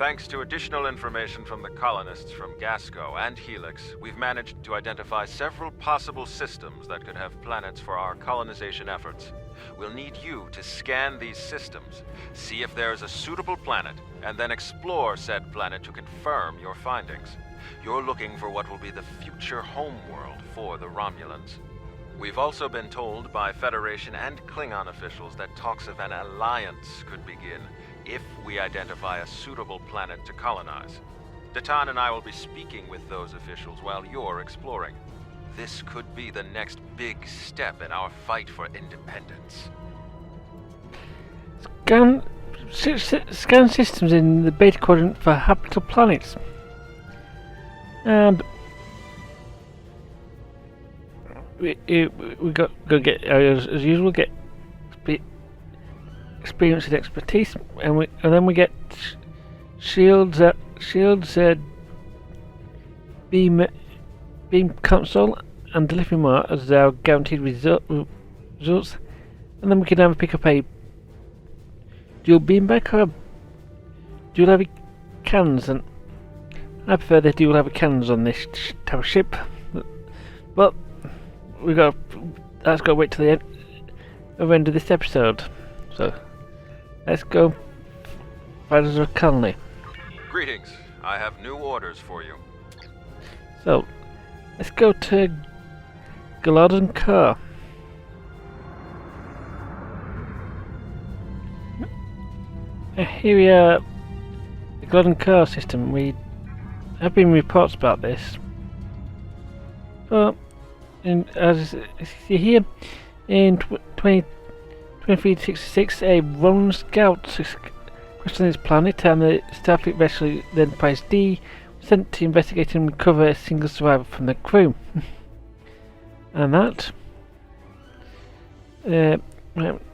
Thanks to additional information from the colonists from Gasco and Helix, we've managed to identify several possible systems that could have planets for our colonization efforts. We'll need you to scan these systems, see if there is a suitable planet, and then explore said planet to confirm your findings. You're looking for what will be the future homeworld for the Romulans. We've also been told by Federation and Klingon officials that talks of an alliance could begin if we identify a suitable planet to colonize. Datan and I will be speaking with those officials while you're exploring. This could be the next big step in our fight for independence. Scan systems in the beta quadrant for habitable planets. And we got to get as usual get experience and expertise, and then we get shields beam console and delivery mart as our guaranteed results, and then we can either pick up a dual beamback or dual heavy cannons, and I prefer the dual heavy cannons on this type of ship, but that's got to wait till the end of this episode. So let's go find us a colony. Greetings. I have new orders for you. So let's go to Golden Car. Here we are, the Golden Car system. We have been reports about this. But as you see here, in 2366, a Romulan scout questioned this planet, and the Starfleet vessel, the Enterprise D, was sent to investigate and recover a single survivor from the crew. And that, we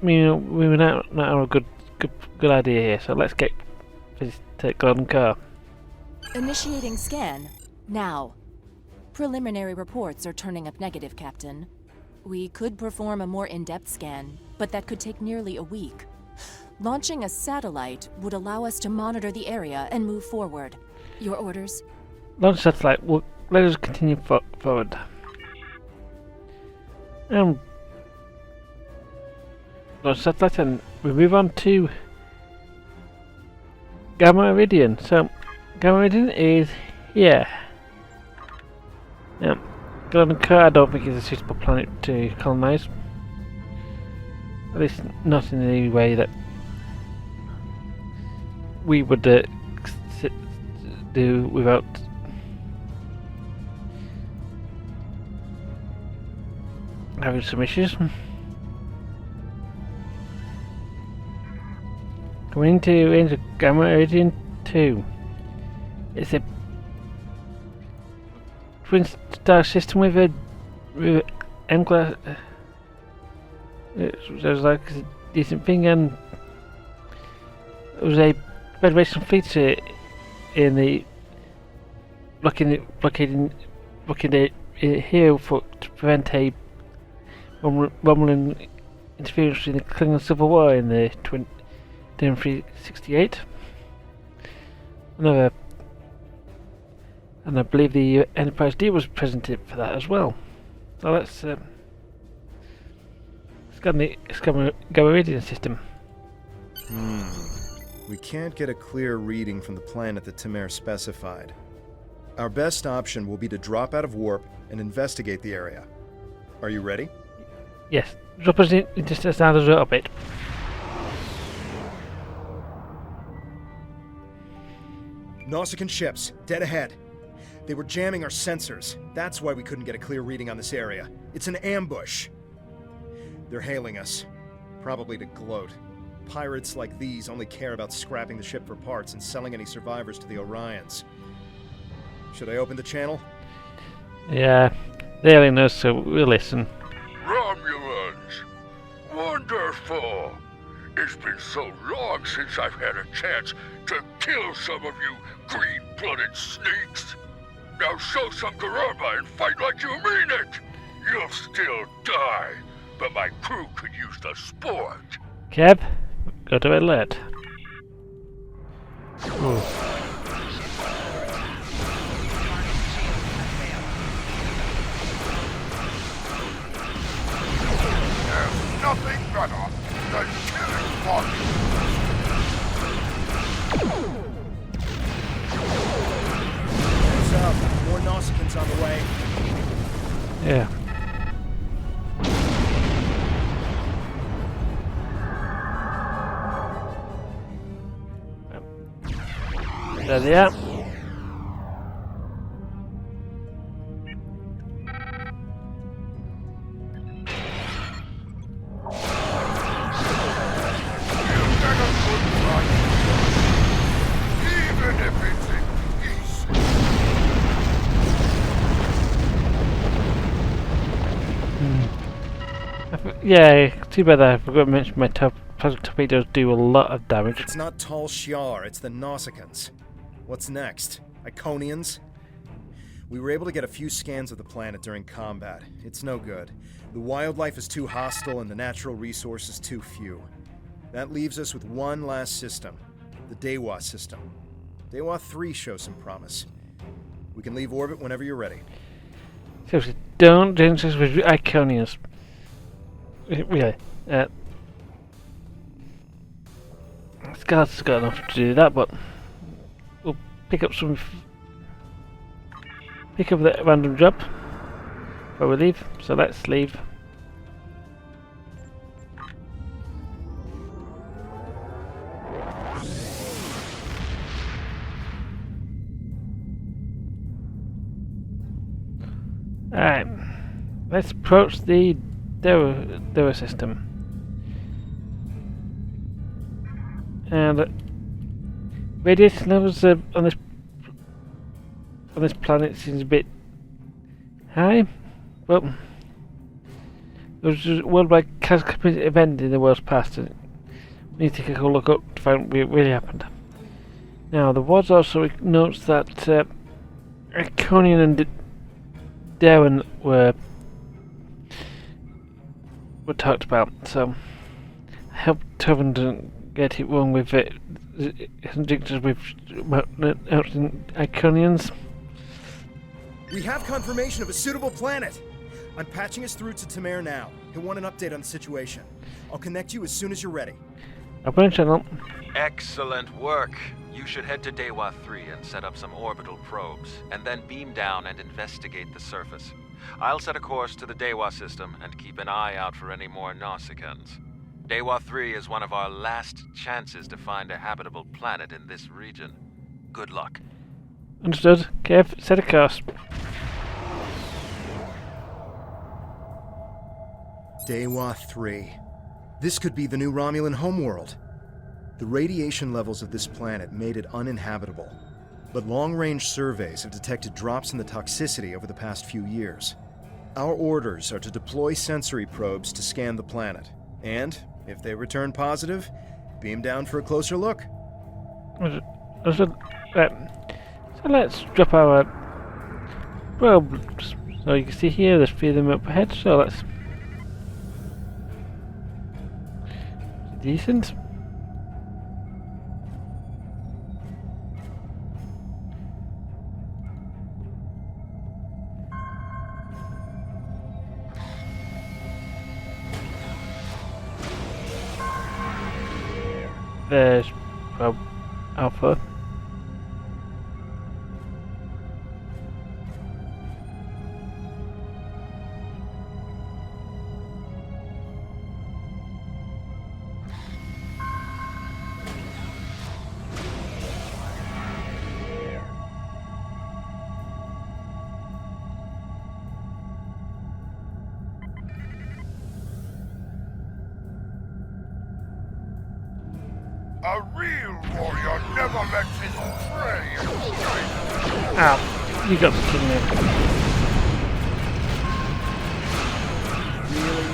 were not have a good idea here. So let's get this Golden Car. Initiating scan now. Preliminary reports are turning up negative, Captain. We could perform a more in-depth scan, but that could take nearly a week. Launching a satellite would allow us to monitor the area and move forward. Your orders? Launch satellite. Well, let us continue forward. Launch satellite, and we move on to Gamma Iridian. So, Gamma Iridian is here. Golden Car, I don't think is a suitable planet to colonize. At least not in the way that we would do without having some issues. Coming into Gamma Iridian 2. It's a twin star system with a M-class. It was like a decent thing, and it was a Federation fleet in the blockading here to prevent a Romulan interference in the Klingon Civil War in the 2368. And I believe the Enterprise D was present for that as well. So let's scan the Gamma Iridian system. We can't get a clear reading from the planet that Tamir specified. Our best option will be to drop out of warp and investigate the area. Are you ready? Yes, drop us into standard orbit. Nausicaan ships, dead ahead. They were jamming our sensors. That's why we couldn't get a clear reading on this area. It's an ambush. They're hailing us. Probably to gloat. Pirates like these only care about scrapping the ship for parts and selling any survivors to the Orions. Should I open the channel? Yeah, they only know, so we'll listen. Romulans! Wonderful! It's been so long since I've had a chance to kill some of you green-blooded sneaks. Now show some garamba and fight like you mean it! You'll still die, but my crew could use the sport. Cab, go to alert. Ooh. There they are. Even if it's in peace. Yeah, too bad I forgot to mention my plasma torpedoes do a lot of damage. It's not Tal Shiar, it's the Nausicaans. What's next? Iconians? We were able to get a few scans of the planet during combat. It's no good. The wildlife is too hostile and the natural resources too few. That leaves us with one last system, the Dewa system. Dewa 3 shows some promise. We can leave orbit whenever you're ready. Seriously, don't do this with Iconians. Really. Scar's got enough to do that, but we'll pick up that random job before we leave. So let's leave. Alright, let's approach the Dewa system. And radiation levels on this planet seems a bit high. Well, there was a worldwide catastrophic event in the world's past, and we need to take a look up to find what really happened. Now, there was also notes that Iconian and Darwin were talked about, so I hope Tobin doesn't get it wrong with it. Conjectures with Iconians. We have confirmation of a suitable planet! I'm patching us through to Tamir now. He'll want an update on the situation. I'll connect you as soon as you're ready. Up on the channel. Excellent work. You should head to Dewa 3 and set up some orbital probes, and then beam down and investigate the surface. I'll set a course to the Dewa system and keep an eye out for any more Nausicaans. Dewa 3 is one of our last chances to find a habitable planet in this region. Good luck. Understood. Kev, set a course. Dewa 3. This could be the new Romulan homeworld. The radiation levels of this planet made it uninhabitable, but long-range surveys have detected drops in the toxicity over the past few years. Our orders are to deploy sensory probes to scan the planet, and, if they return positive, beam down for a closer look. So let's drop our probes. So you can see here, there's 3 of them up ahead, so let's... Decent. There's probe Alpha. A real warrior never lets his prey escape. Ow, you got the king there. Really?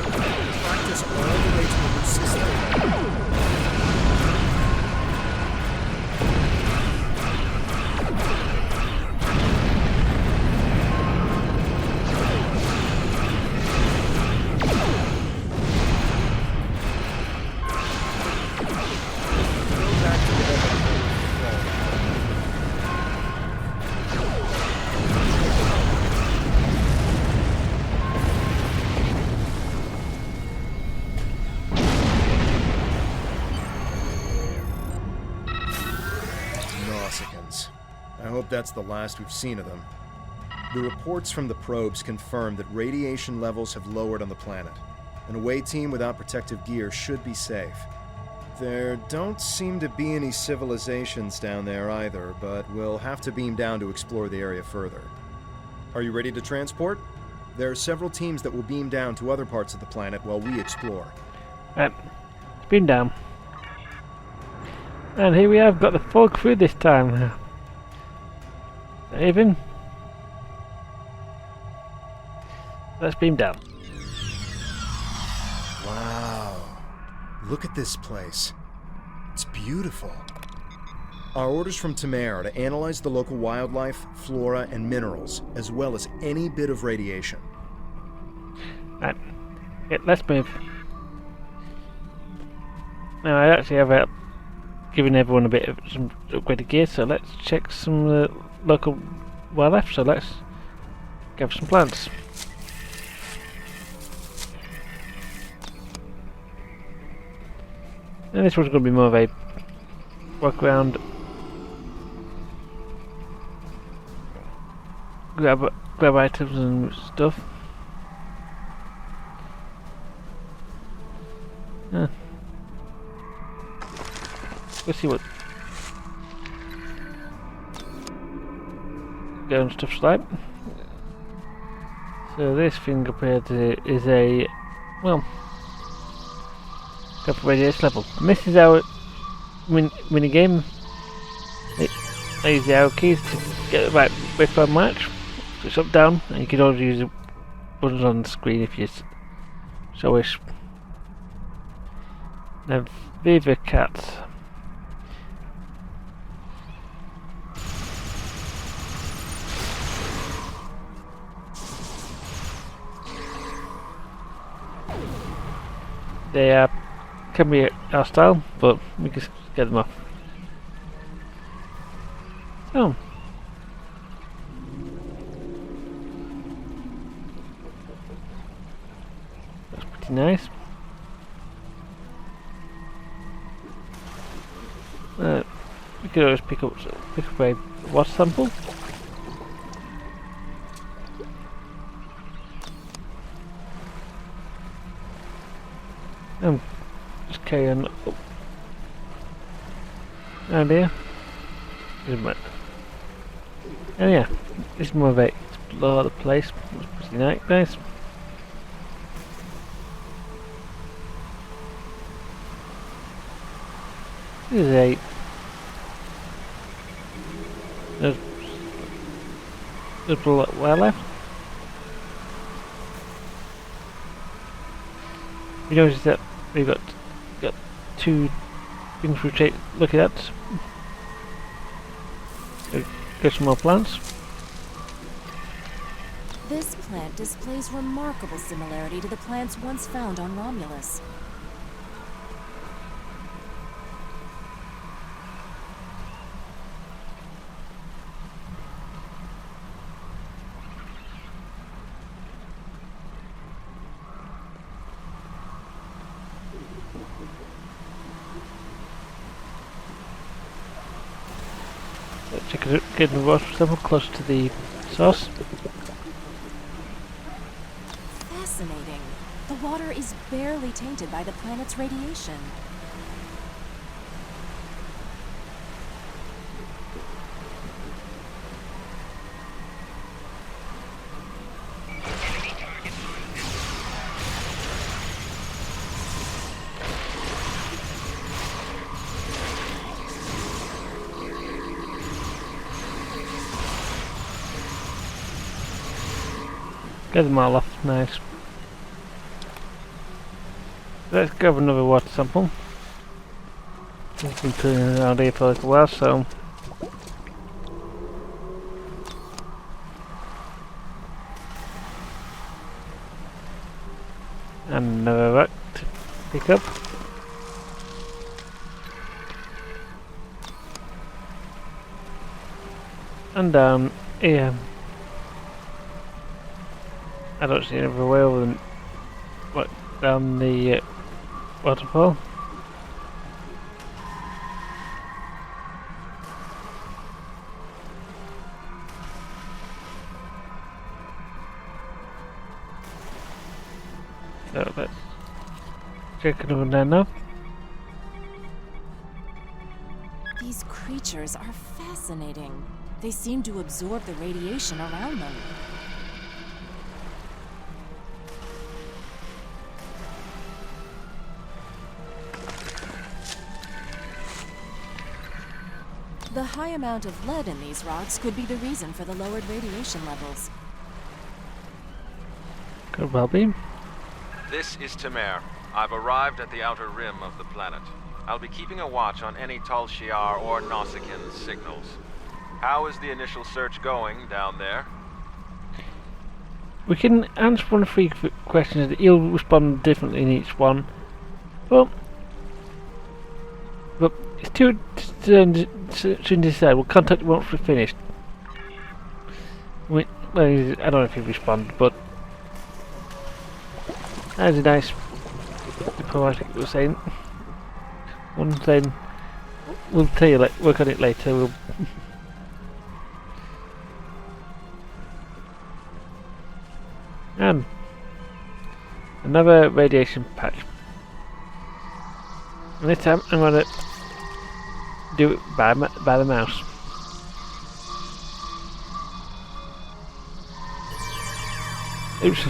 Practice all the way to the root system? I hope that's the last we've seen of them. The reports from the probes confirm that radiation levels have lowered on the planet. An away team without protective gear should be safe. There don't seem to be any civilizations down there either, but we'll have to beam down to explore the area further. Are you ready to transport? There are several teams that will beam down to other parts of the planet while we explore. Right, beam down. And here we have got the full crew this time. Even. Let's beam down. Wow. Look at this place. It's beautiful. Our orders from Tamer are to analyze the local wildlife, flora, and minerals, as well as any bit of radiation. Right. Yeah, let's move. Now, I actually have given everyone a bit of some upgraded gear, so let's check some local wildlife. So let's gather some plants. And this one's going to be more of a walk around, grab items and stuff. Let's see what going stuff's like. So this thing up here is a, well, go for radiation level. And this is our mini game. I use the arrow keys to get the right width on match. So it's up down, and you can always use the buttons on the screen if you so wish. Then Viva Cats. They can be hostile, but we can get them off. So, that's pretty nice. We could always pick up a water sample. Just carry on up. Oh dear. And yeah, it's more of a explore the place. It's pretty nice. This is there's wildlife. You notice that we've got two things we look at. Get some more plants. This plant displays remarkable similarity to the plants once found on Romulus. Get the water sample close to the source. Fascinating. The water is barely tainted by the planet's radiation. Get them all off, nice. Let's grab another water sample. We've been cleaning around here for a little while, so and another rock to pick up. And down here. I don't see any other way other than down the waterfall. So let's check another down now. These creatures are fascinating. They seem to absorb the radiation around them. The high amount of lead in these rocks could be the reason for the lowered radiation levels. Could well be. This is Temer. I've arrived at the outer rim of the planet. I'll be keeping a watch on any Tal Shiar or Nausicaan signals. How is the initial search going down there? We can answer one of 3 questions. He'll respond differently in each one. But it's too soon to decide. We'll contact you once we're finished. Well, I don't know if he'll respond, but that's a nice diplomatic was saying. One thing we'll tell you, work on it later. We'll and another radiation patch. And this time I'm gonna do it by the mouse. Oops.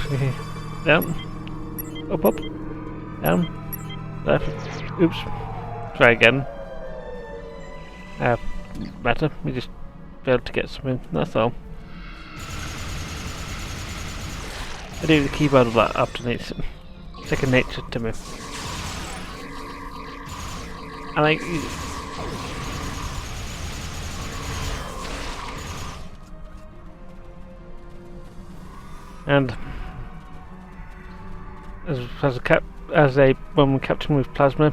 Down. Up. Down. Left. Oops. Try again. Better. We just failed to get something. That's all. I do the keyboard a lot often. It's second nature to me. I like. And as a Romulan captain with plasma,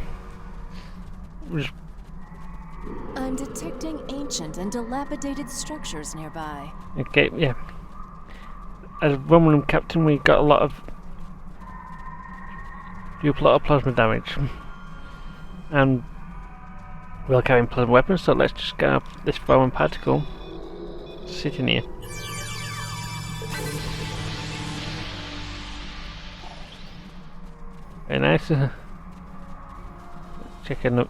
I'm detecting ancient and dilapidated structures nearby. okay, yeah. As Romulan captain, we got a lot of plasma damage, and we're carrying plasma weapons. So let's just get this Romulan particle sitting here. Very nice. Checking up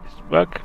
this work.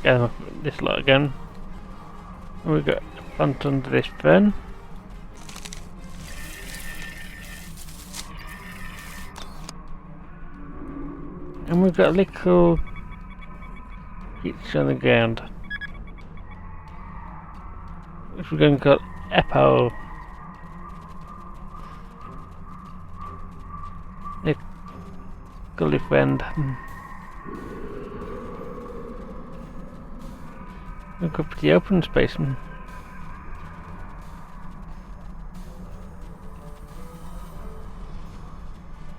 Get this lot again. And we've got a plant under this fern. And we've got a little beach on the ground, which we're going to call Epo. Gully friend. We've got pretty open space. And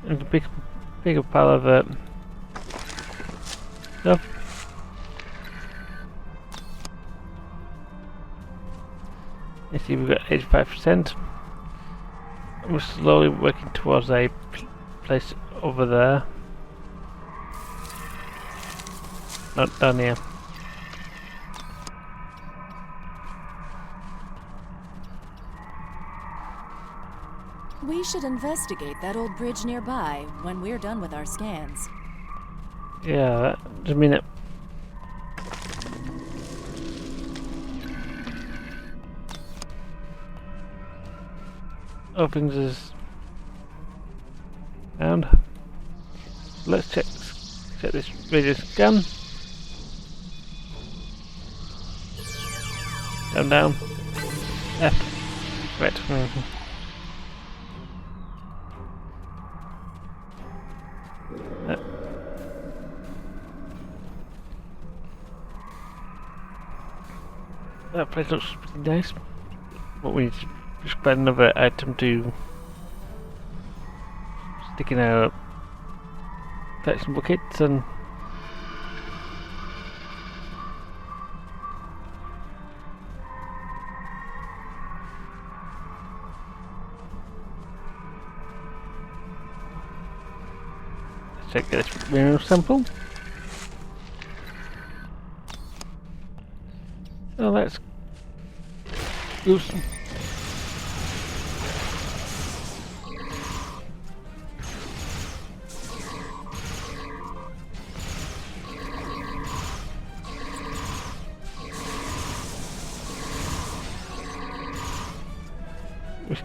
a bigger pile of stuff. You see, we've got 85%. And we're slowly working towards a place over there. Not down here. We should investigate that old bridge nearby when we're done with our scans. Yeah, that doesn't mean it. Opens is and let's check this radio scan. Down. Left. Right. that place looks pretty nice. But we need to just find another item to stick in our collection buckets and check this mineral sample. So let's do some.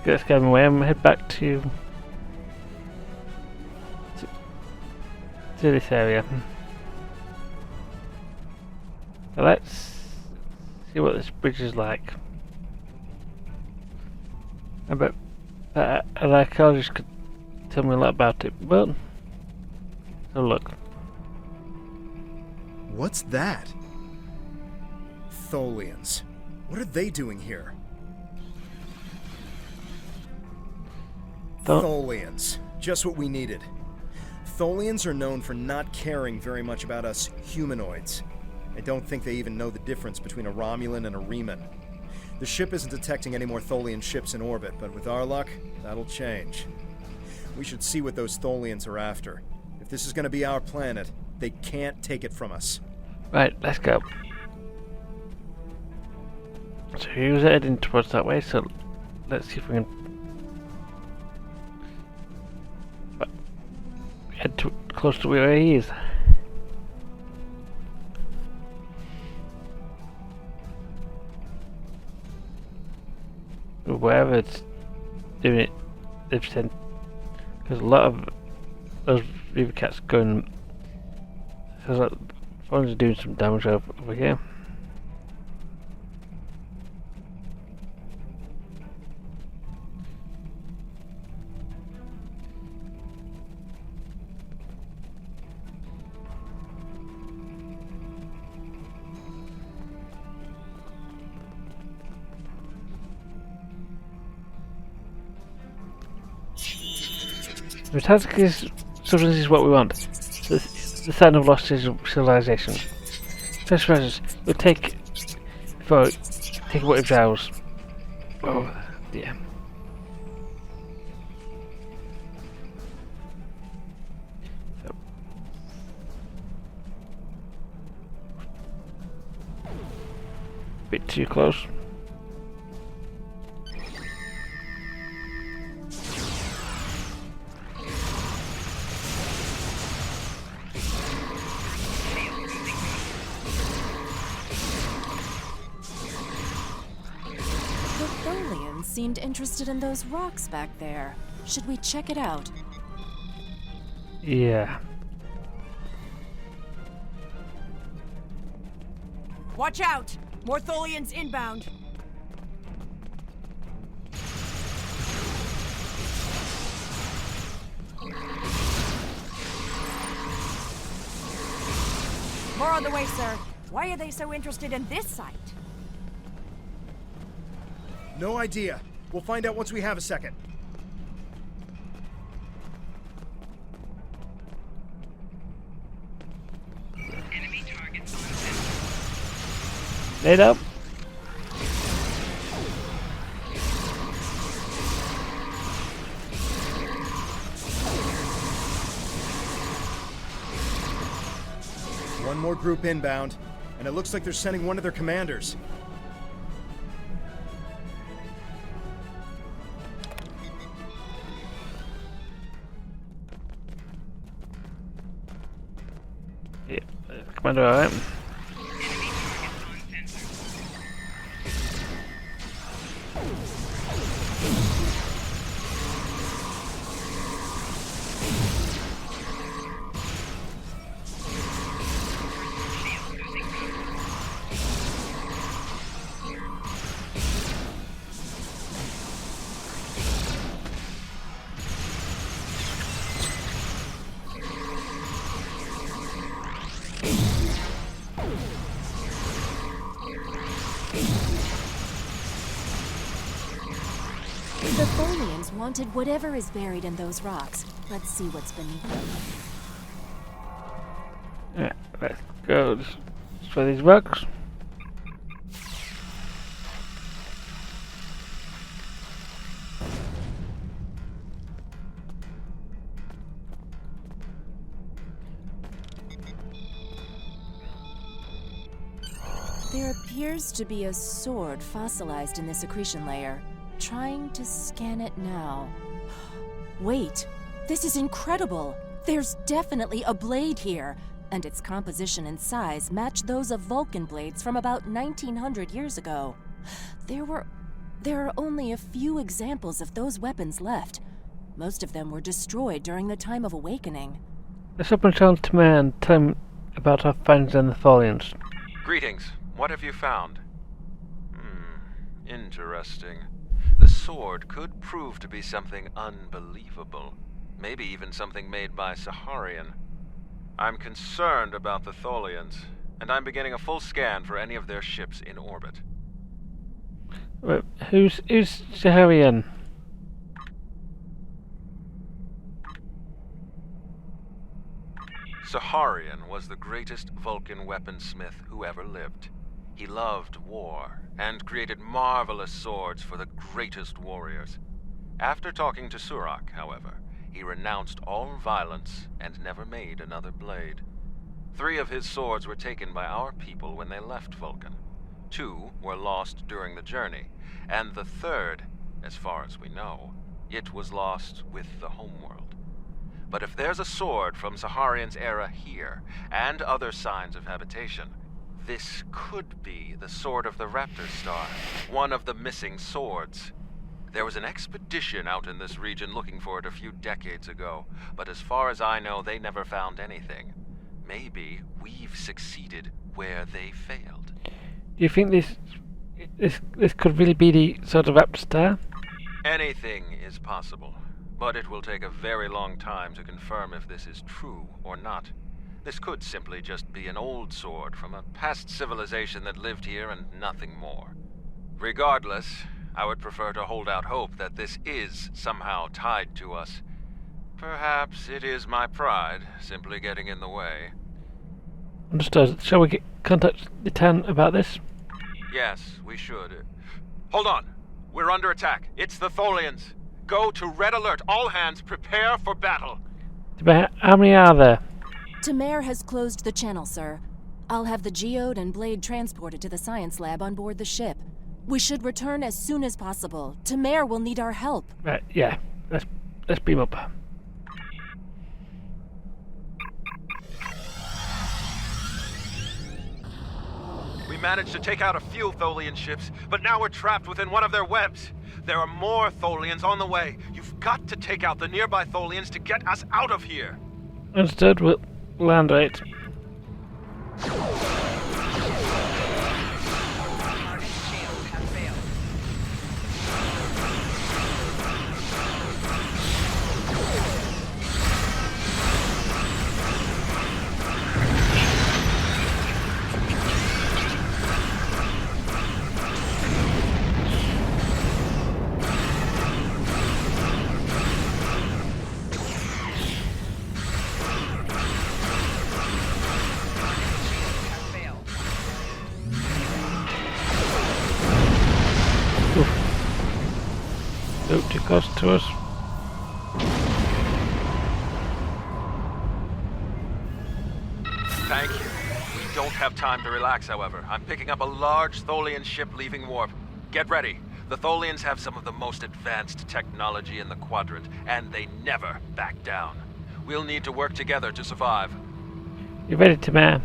Let's go away and head back to this area. So let's see what this bridge is like. I bet that an archaeologist could tell me a lot about it, but so look. What's that? Tholians. What are they doing here? Tholians. Just what we needed. Tholians are known for not caring very much about us humanoids. I don't think they even know the difference between a Romulan and a Reman. The ship isn't detecting any more Tholian ships in orbit, but with our luck, that'll change. We should see what those Tholians are after. If this is going to be our planet, they can't take it from us. Right, let's go. So he was heading towards that way, so let's see if we can head close to where he is. Wherever it's doing it, they've sent, because a lot of those Reaver cats going, feels like phones are doing some damage over here. Fantastic substance is what we want. The sign of lost civilization. First measures we'll take before take what is ours. Oh dear. So. Bit too close. Seemed interested in those rocks back there. Should we check it out? Yeah. Watch out! More Tholians inbound. More on the way, sir. Why are they so interested in this site? No idea. We'll find out once we have a second. Enemy targets on center. Laid up. One more group inbound, and it looks like they're sending one of their commanders. Yeah, Commander, alright. Enemy targets on center. Shield losing power. The Tholians wanted whatever is buried in those rocks. Let's see what's beneath them. Yeah, let's go for these rocks. There appears to be a sword fossilized in this accretion layer. Trying to scan it now. Wait, this is incredible! There's definitely a blade here, and its composition and size match those of Vulcan blades from about 1900 years ago. There are only a few examples of those weapons left. Most of them were destroyed during the Time of Awakening. Let's open channel to man and tell him about our findings on the Tholians. Greetings. What have you found? Interesting. The sword could prove to be something unbelievable. Maybe even something made by Saharian. I'm concerned about the Tholians, and I'm beginning a full scan for any of their ships in orbit. Right, who's Saharian? Saharian was the greatest Vulcan weaponsmith who ever lived. He loved war, and created marvelous swords for the greatest warriors. After talking to Surak, however, he renounced all violence and never made another blade. 3 of his swords were taken by our people when they left Vulcan. 2 were lost during the journey, and the 3rd, as far as we know, it was lost with the homeworld. But if there's a sword from Saharian's era here, and other signs of habitation, this could be the Sword of the Raptor Star, one of the missing swords. There was an expedition out in this region looking for it a few decades ago, but as far as I know, they never found anything. Maybe we've succeeded where they failed. Do you think this could really be the Sword of Raptor Star? Anything is possible, but it will take a very long time to confirm if this is true or not. This could simply just be an old sword from a past civilization that lived here and nothing more. Regardless, I would prefer to hold out hope that this is somehow tied to us. Perhaps it is my pride simply getting in the way. Understood. Shall we contact the town about this? Yes, we should. Hold on! We're under attack. It's the Tholians. Go to Red Alert. All hands prepare for battle. How many are there? Tamer has closed the channel, sir. I'll have the geode and blade transported to the science lab on board the ship. We should return as soon as possible. Tamer will need our help. Right, yeah. Let's beam up. We managed to take out a few Tholian ships, but now we're trapped within one of their webs. There are more Tholians on the way. You've got to take out the nearby Tholians to get us out of here. Understood. We'll land right. Target shields have failed. Don't too close to us. Thank you. We don't have time to relax, however. I'm picking up a large Tholian ship leaving warp. Get ready. The Tholians have some of the most advanced technology in the quadrant, and they never back down. We'll need to work together to survive. You ready, Tamer?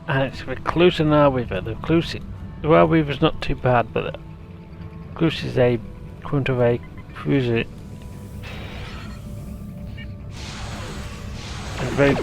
And it's Recluse and Arweaver. The Arweaver's not too bad, but the Recluse is a equivalent of a cruiser. And very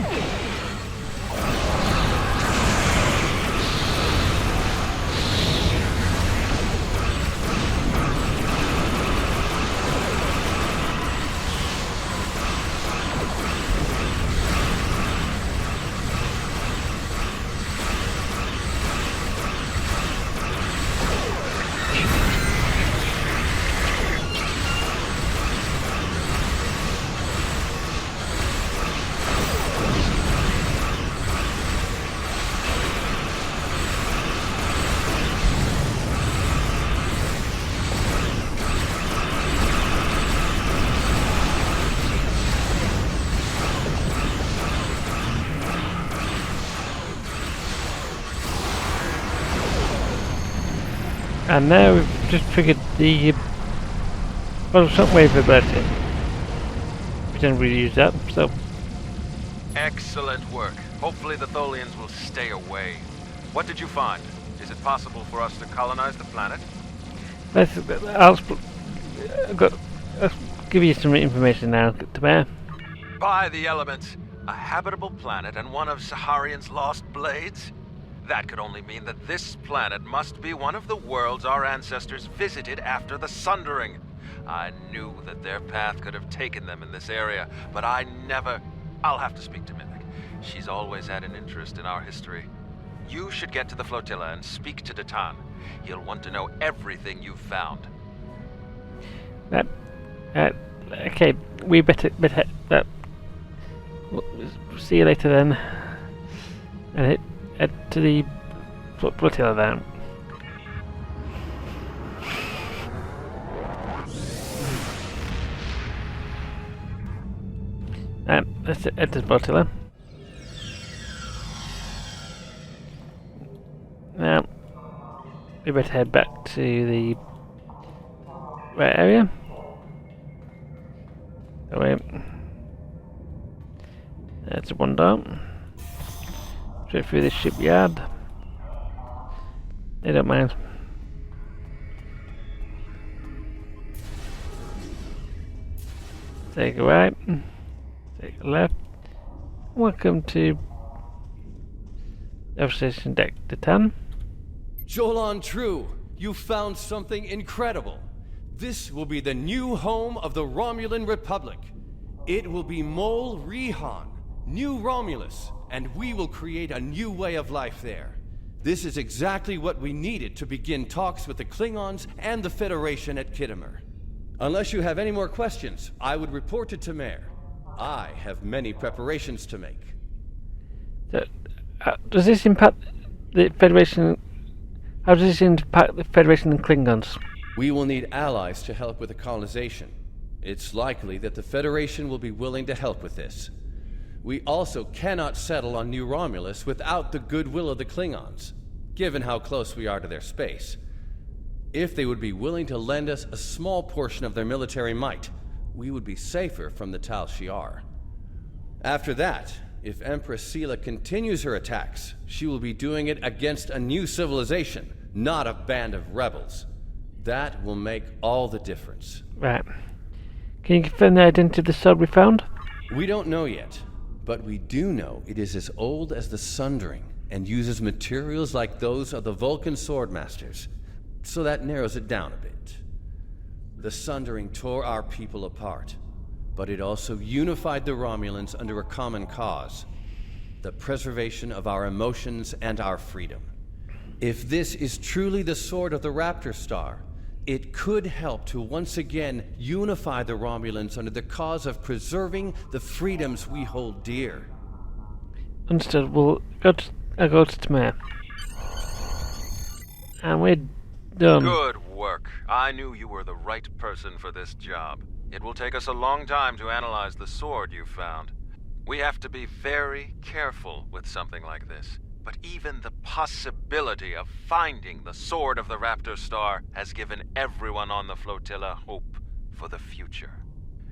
And now we've just triggered the shockwave ability. We didn't really use that, so Excellent work. Hopefully the Tholians will stay away. What did you find? Is it possible for us to colonize the planet? I'll give you some information now, Tamir. By the elements, a habitable planet and one of Saharian's lost blades? That could only mean that this planet must be one of the worlds our ancestors visited after the Sundering. I knew that their path could have taken them in this area, but I never... I'll have to speak to Mimic. She's always had an interest in our history. You should get to the flotilla and speak to Datan. He'll want to know everything you've found. Okay, we better see you later then. And head to the flotilla then. Let's head to the flotilla. Now, we better head back to the right area. Oh wait. That's one down. Straight through the shipyard. They don't mind. Take a right. Take a left. Welcome to Station Deck to 10. Jolan True, you found something incredible. This will be the new home of the Romulan Republic. It will be Mol Rihan, New Romulus, and we will create a new way of life there. This is exactly what we needed to begin talks with the Klingons and the Federation at Khitomer. Unless you have any more questions, I would report to Tamir. I have many preparations to make. Does this impact the Federation? How does this impact the Federation and Klingons? We will need allies to help with the colonization. It's likely that the Federation will be willing to help with this. We also cannot settle on New Romulus without the goodwill of the Klingons, given how close we are to their space. If they would be willing to lend us a small portion of their military might, we would be safer from the Tal Shiar. After that, if Empress Sela continues her attacks, she will be doing it against a new civilization, not a band of rebels. That will make all the difference. Right. Can you confirm the identity of the sword we found? We don't know yet, but we do know it is as old as the Sundering and uses materials like those of the Vulcan Swordmasters, so that narrows it down a bit. The Sundering tore our people apart, but it also unified the Romulans under a common cause: the preservation of our emotions and our freedom. If this is truly the sword of the Raptor Star, it could help to once again unify the Romulans under the cause of preserving the freedoms we hold dear. Understood. I'll go to Tamir. And we're done. Good work. I knew you were the right person for this job. It will take us a long time to analyze the sword you found. We have to be very careful with something like this. But even the possibility of finding the sword of the Raptor Star has given everyone on the flotilla hope for the future.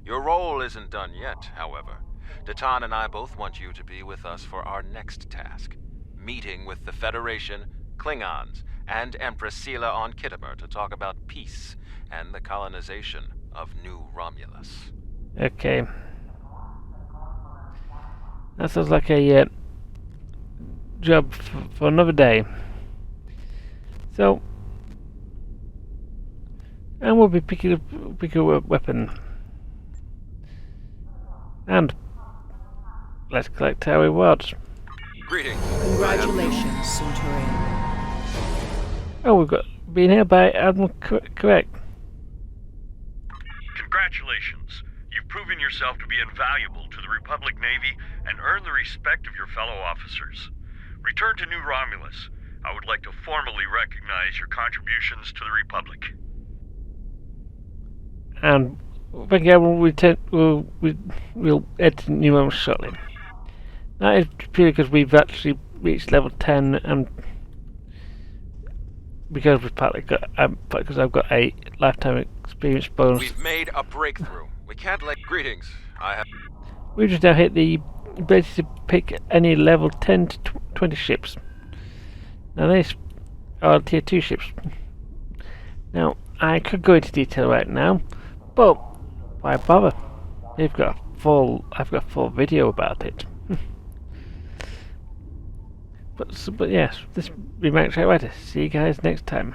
Your role isn't done yet, however. Datan and I both want you to be with us for our next task: meeting with the Federation, Klingons, and Empress Sela on Khitomer to talk about peace and the colonization of New Romulus. Okay. That sounds like a job for another day. So, and we'll be picking up a weapon. And let's collect our rewards. Greetings. Congratulations, Centurion. Oh, we've got been here by Admiral Correct. Congratulations. You've proven yourself to be invaluable to the Republic Navy and earned the respect of your fellow officers. Return to New Romulus. I would like to formally recognize your contributions to the Republic. And thank you. We'll head to New Romulus shortly. That is purely because we've actually reached level 10 and because we've partly got because I've got a lifetime experience bonus. We've made a breakthrough. We can't let greetings. I have. We've just now hit the ability to pick any level 10 to 20 ships. Now these are tier 2 ships. Now I could go into detail right now, but why bother? I've got a full video about it. But yes, this has been Max Writer. See you guys next time.